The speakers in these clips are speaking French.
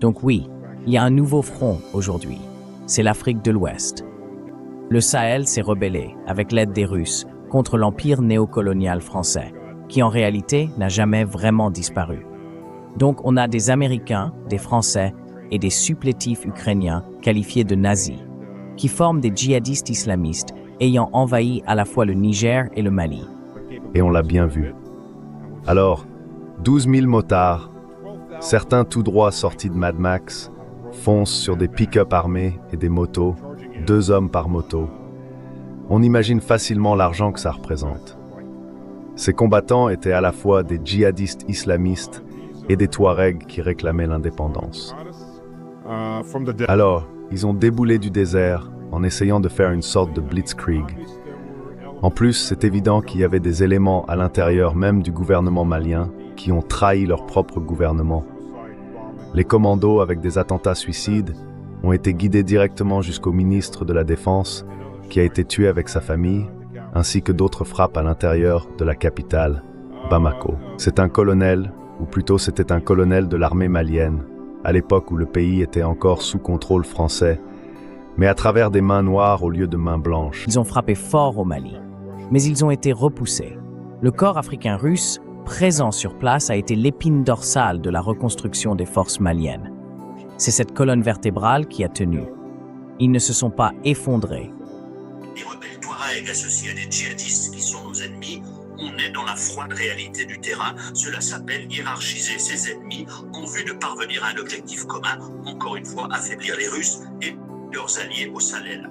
Donc oui, il y a un nouveau front aujourd'hui. C'est l'Afrique de l'Ouest. Le Sahel s'est rebellé, avec l'aide des Russes, contre l'empire néocolonial français, qui en réalité n'a jamais vraiment disparu. Donc on a des Américains, des Français et des supplétifs ukrainiens qualifiés de nazis, qui forment des djihadistes islamistes ayant envahi à la fois le Niger et le Mali. Et on l'a bien vu. Alors, 12 000 motards, certains tout droit sortis de Mad Max, foncent sur des pick-up armés et des motos, 2 hommes par moto. On imagine facilement l'argent que ça représente. Ces combattants étaient à la fois des djihadistes islamistes et des Touaregs qui réclamaient l'indépendance. Alors, ils ont déboulé du désert en essayant de faire une sorte de blitzkrieg. En plus, c'est évident qu'il y avait des éléments à l'intérieur même du gouvernement malien qui ont trahi leur propre gouvernement. Les commandos, avec des attentats suicides, ont été guidés directement jusqu'au ministre de la Défense, qui a été tué avec sa famille, ainsi que d'autres frappes à l'intérieur de la capitale, Bamako. C'est un colonel, ou plutôt c'était un colonel de l'armée malienne, à l'époque où le pays était encore sous contrôle français, mais à travers des mains noires au lieu de mains blanches. Ils ont frappé fort au Mali, mais ils ont été repoussés. Le corps africain russe, présent sur place, a été l'épine dorsale de la reconstruction des forces maliennes. C'est cette colonne vertébrale qui a tenu. Ils ne se sont pas effondrés. Les rebelles Touaregs associés à des djihadistes qui sont nos ennemis, on est dans la froide réalité du terrain. Cela s'appelle hiérarchiser ses ennemis en vue de parvenir à un objectif commun, encore une fois, affaiblir les Russes et leurs alliés au Sahel,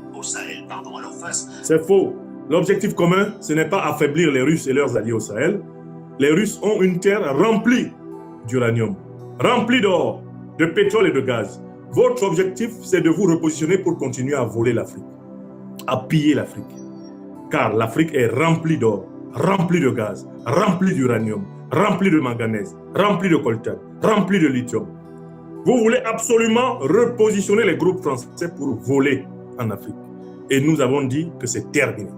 à leur face. C'est faux. L'objectif commun, ce n'est pas affaiblir les Russes et leurs alliés au Sahel. Les Russes ont une terre remplie d'uranium, remplie d'or, de pétrole et de gaz. Votre objectif, c'est de vous repositionner pour continuer à voler l'Afrique, à piller l'Afrique. Car l'Afrique est remplie d'or, remplie de gaz, remplie d'uranium, remplie de manganèse, remplie de coltan, remplie de lithium. Vous voulez absolument repositionner les groupes français pour voler en Afrique. Et nous avons dit que c'est terminé.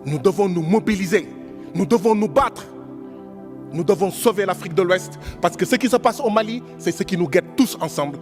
Nous devons nous mobiliser. Nous devons nous battre. Nous devons sauver l'Afrique de l'Ouest parce que ce qui se passe au Mali, c'est ce qui nous guette tous ensemble.